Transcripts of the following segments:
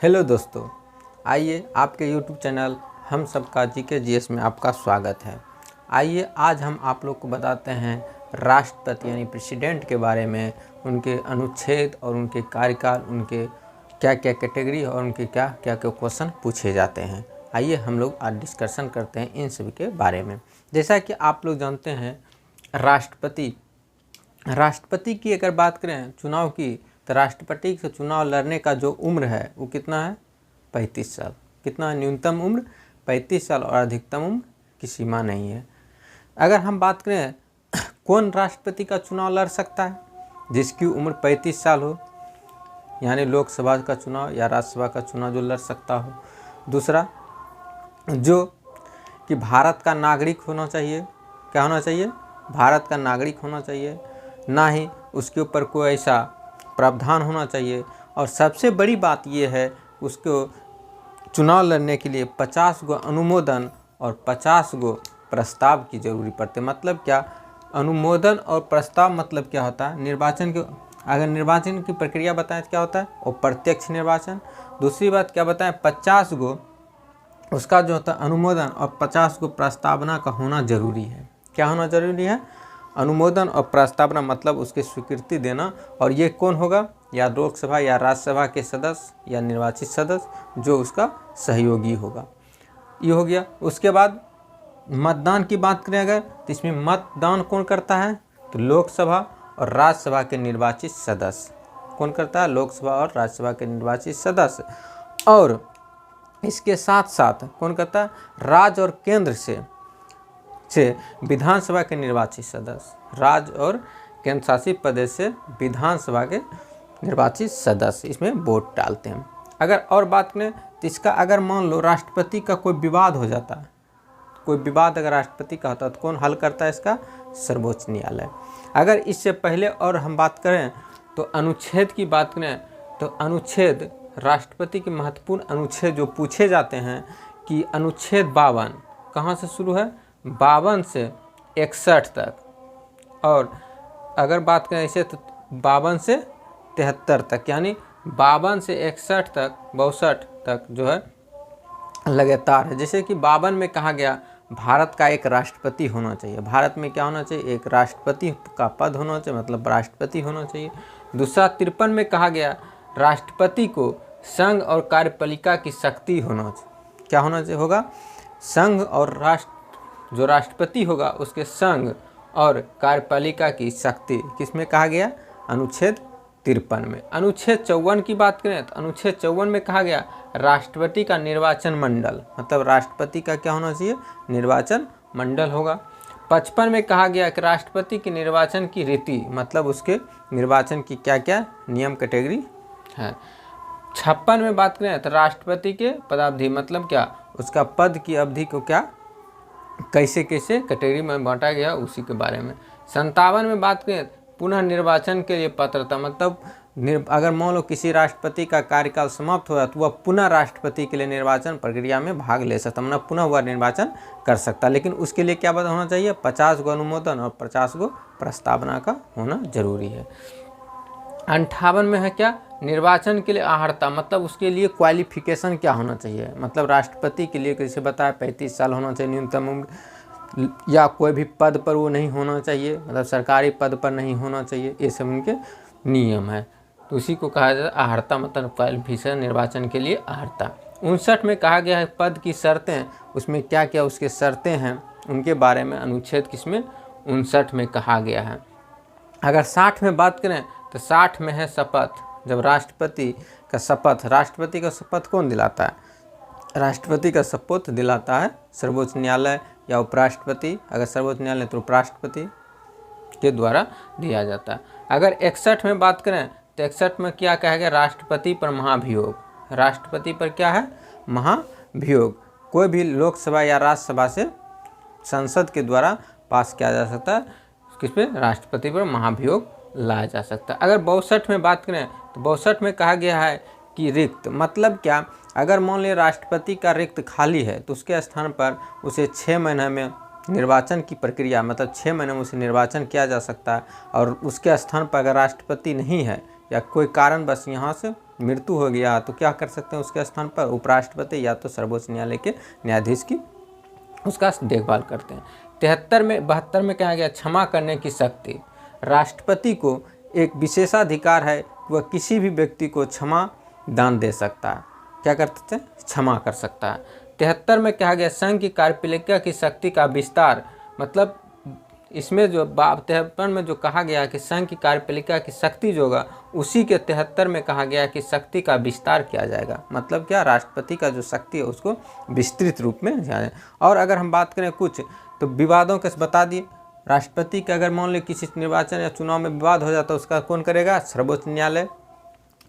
Hello दोस्तों, आइए आपके यूट्यूब चैनल हम सबका जीके जीएस में आपका स्वागत है। आइए आज हम आप लोग को बताते हैं राष्ट्रपति यानी प्रेसिडेंट के बारे में, उनके अनुच्छेद और उनके कार्यकाल, उनके क्या क्या कैटेगरी और उनके क्या क्या क्वेश्चन पूछे जाते हैं। आइए हम लोग आज डिस्कशन करते हैं इन सभी के बारे में। जैसा कि आप लोग जानते हैं राष्ट्रपति की अगर बात करें चुनाव की, तो राष्ट्रपति से चुनाव लड़ने का जो उम्र है वो कितना है? 35 साल। कितना न्यूनतम उम्र? 35 साल और अधिकतम उम्र की सीमा नहीं है। अगर हम बात करें कौन राष्ट्रपति का चुनाव लड़ सकता है जिसकी उम्र 35 साल हो, यानी लोकसभा का चुनाव या राज्यसभा का चुनाव जो लड़ सकता हो। दूसरा, जो कि भारत का नागरिक होना चाहिए। क्या होना चाहिए? भारत का नागरिक होना चाहिए, ना ही उसके ऊपर कोई ऐसा प्रावधान होना चाहिए। और सबसे बड़ी बात यह है, उसको चुनाव लड़ने के लिए 50 गो अनुमोदन और 50 गो प्रस्ताव की जरूरी पड़ती है। मतलब क्या? अनुमोदन और प्रस्ताव मतलब क्या होता है? निर्वाचन के, अगर निर्वाचन की प्रक्रिया बताएं तो क्या होता है? वो प्रत्यक्ष निर्वाचन। दूसरी बात क्या बताएं? 50 गो उसका जो होता है अनुमोदन और 50 गो प्रस्तावना का होना जरूरी है। क्या होना जरूरी है? अनुमोदन और प्रस्तावना मतलब उसकी स्वीकृति देना। और ये कौन होगा? या लोकसभा या राज्यसभा के सदस्य या निर्वाचित सदस्य जो उसका सहयोगी होगा। ये हो गया। उसके बाद मतदान की बात करें अगर, तो इसमें मतदान कौन करता है? तो लोकसभा और राज्यसभा के निर्वाचित सदस्य। कौन करता है? लोकसभा और राज्यसभा के निर्वाचित सदस्य। और इसके साथ साथ कौन करता है? राज्य और केंद्र से विधानसभा के निर्वाचित सदस्य। राज्य और केंद्र शासित प्रदेश से विधानसभा के निर्वाचित सदस्य इसमें वोट डालते हैं। अगर और बात करें तो इसका अगर मान लो राष्ट्रपति का कोई विवाद हो जाता है, कोई विवाद अगर राष्ट्रपति का होता है तो कौन हल करता है इसका? सर्वोच्च न्यायालय। अगर इससे पहले और हम बात करें तो अनुच्छेद की बात करें तो अनुच्छेद, राष्ट्रपति के महत्वपूर्ण अनुच्छेद जो पूछे जाते हैं कि अनुच्छेद 52 कहाँ से शुरू है? 52 से 61 तक। और अगर बात करें ऐसे तो 52 से 73 तक, यानी 52 से 61 तक, 62 तक जो है लगातार है। जैसे कि 52 में कहा गया भारत का एक राष्ट्रपति होना चाहिए। भारत में क्या होना चाहिए? एक राष्ट्रपति का पद होना चाहिए, मतलब राष्ट्रपति होना चाहिए। दूसरा 53 में कहा गया राष्ट्रपति को संघ और कार्यपालिका की शक्ति होना चाहिए। क्या होना चाहिए? होगा संघ और जो राष्ट्रपति होगा उसके संघ और कार्यपालिका की शक्ति किसमें कहा गया? अनुच्छेद 53 में। अनुच्छेद 54 की बात करें तो अनुच्छेद 54 में कहा गया राष्ट्रपति का निर्वाचन मंडल, मतलब राष्ट्रपति का क्या होना चाहिए? निर्वाचन मंडल होगा। 55 में कहा गया कि राष्ट्रपति के निर्वाचन की रीति, मतलब उसके निर्वाचन की क्या क्या नियम कैटेगरी है। 56 में बात करें तो राष्ट्रपति के पदावधि, मतलब क्या? उसका पद की अवधि को क्या कैसे कैसे कैटेगरी में बांटा गया उसी के बारे में। 57 में बात करें पुनः निर्वाचन के लिए पात्रता, मतलब अगर मान लो किसी राष्ट्रपति का कार्यकाल समाप्त हो तो वह पुनः राष्ट्रपति के लिए निर्वाचन प्रक्रिया में भाग ले सकता, मतलब पुनः वह निर्वाचन कर सकता। लेकिन उसके लिए क्या होना चाहिए? 50 गो अनुमोदन और 50 गो प्रस्तावना का होना जरूरी है। 58 में है क्या? निर्वाचन के लिए अर्हता, मतलब उसके लिए क्वालिफिकेशन क्या होना चाहिए? मतलब राष्ट्रपति के लिए जैसे बताया 35 साल होना चाहिए न्यूनतम उम्र, या कोई भी पद पर वो नहीं होना चाहिए, मतलब सरकारी पद पर नहीं होना चाहिए। ये सब उनके नियम है, तो उसी को कहा जाता है अर्हता, मतलब क्वालिफिकेशन निर्वाचन के लिए अर्हता। 59 में कहा गया है पद की शर्तें, उसमें क्या क्या उसके शर्तें हैं उनके बारे में अनुच्छेद किसमें? 59 में कहा गया है। अगर 60 में बात करें तो 60 में है शपथ। जब राष्ट्रपति का शपथ कौन दिलाता है? राष्ट्रपति का शपथ दिलाता है सर्वोच्च न्यायालय या उपराष्ट्रपति। अगर सर्वोच्च न्यायालय तो उपराष्ट्रपति के द्वारा दिया जाता है। अगर 61 में बात करें तो 61 में क्या कहा गया? राष्ट्रपति पर महाभियोग। राष्ट्रपति पर क्या है? महाभियोग। कोई भी लोकसभा या राज्यसभा से संसद के द्वारा पास किया जा सकता है, किस पे? राष्ट्रपति पर महाभियोग लाया जा सकता है। अगर 62 में बात करें तो 62 में कहा गया है कि रिक्त, मतलब क्या? अगर मान लें राष्ट्रपति का रिक्त खाली है तो उसके स्थान पर उसे 6 महीने में निर्वाचन की प्रक्रिया, मतलब 6 महीने में उसे निर्वाचन किया जा सकता है। और उसके स्थान पर अगर राष्ट्रपति नहीं है या कोई कारण बस यहाँ से मृत्यु हो गया तो क्या कर सकते हैं उसके स्थान पर उपराष्ट्रपति या तो सर्वोच्च न्यायालय के न्यायाधीश की उसका देखभाल करते हैं। 72 में कहा गया क्षमा करने की शक्ति। राष्ट्रपति को एक विशेषाधिकार है, वह किसी भी व्यक्ति को क्षमा दान दे सकता है। क्या कर सकते हैं? क्षमा कर सकता है। 73 में कहा गया संघ की कार्यपालिका की शक्ति का विस्तार। मतलब इसमें जो 53 में जो कहा गया कि संघ की कार्यपालिका की शक्ति जो होगा उसी के 73 में कहा गया कि शक्ति का विस्तार किया जाएगा। मतलब क्या? राष्ट्रपति का जो शक्ति है उसको विस्तृत रूप में जाए। और अगर हम बात करें कुछ तो विवादों के बता दिए। राष्ट्रपति के अगर मान लो किसी निर्वाचन या चुनाव में विवाद हो जाता है उसका कौन करेगा? सर्वोच्च न्यायालय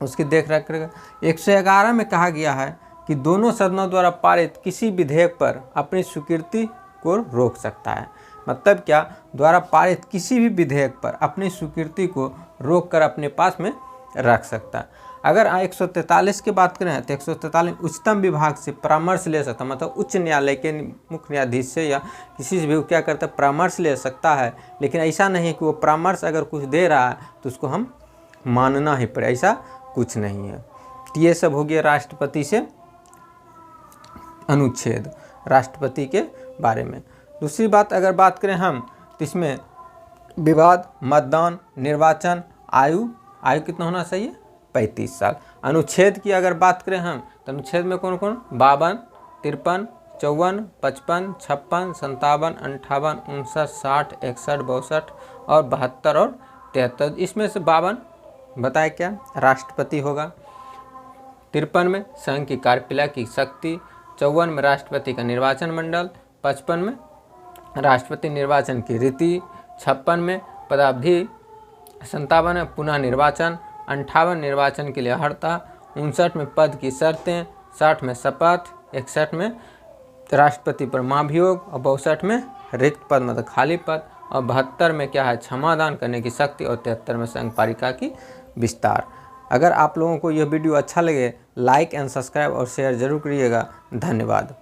उसकी देख रेख करेगा। 111 में कहा गया है कि दोनों सदनों द्वारा पारित किसी विधेयक पर अपनी स्वीकृति को रोक सकता है। मतलब क्या? द्वारा पारित किसी भी विधेयक पर अपनी स्वीकृति को रोक कर अपने पास में रख सकता है। अगर 143 की बात करें तो 143 उच्चतम विभाग से परामर्श ले सकता है। मतलब उच्च न्यायालय के मुख्य न्यायाधीश से या किसी से भी क्या करता है? परामर्श ले सकता है। लेकिन ऐसा नहीं है कि वो परामर्श अगर कुछ दे रहा है तो उसको हम मानना ही पड़े, ऐसा कुछ नहीं है। तो ये सब हो गया राष्ट्रपति से अनुच्छेद राष्ट्रपति के बारे में। दूसरी बात अगर बात करें हम तो इसमें विवाद, मतदान, निर्वाचन, आयु कितना होना चाहिए? 35 साल। अनुच्छेद की अगर बात करें हम तो अनुच्छेद में कौन कौन? 52, 53, 54, 55, 56, 57, 58, 59, 60, 61, 62 और 72 और 73। इसमें से 52 बताए क्या? राष्ट्रपति होगा। 53 में संघ की कार्यपालिका की शक्ति। 54 में राष्ट्रपति का निर्वाचन मंडल। 55 में राष्ट्रपति निर्वाचन की रीति। 56 में पदावधि। 57 में पुनः निर्वाचन। 58 निर्वाचन के लिए अर्हता। 59 में पद की शर्तें। 60 में शपथ। 61 में राष्ट्रपति पर महाभियोग और 62 में रिक्त पद मतलब खाली पद और 72 में क्या है? क्षमादान करने की शक्ति और 73 में संघ पालिका की विस्तार। अगर आप लोगों को यह वीडियो अच्छा लगे लाइक एंड सब्सक्राइब और शेयर जरूर करिएगा। धन्यवाद।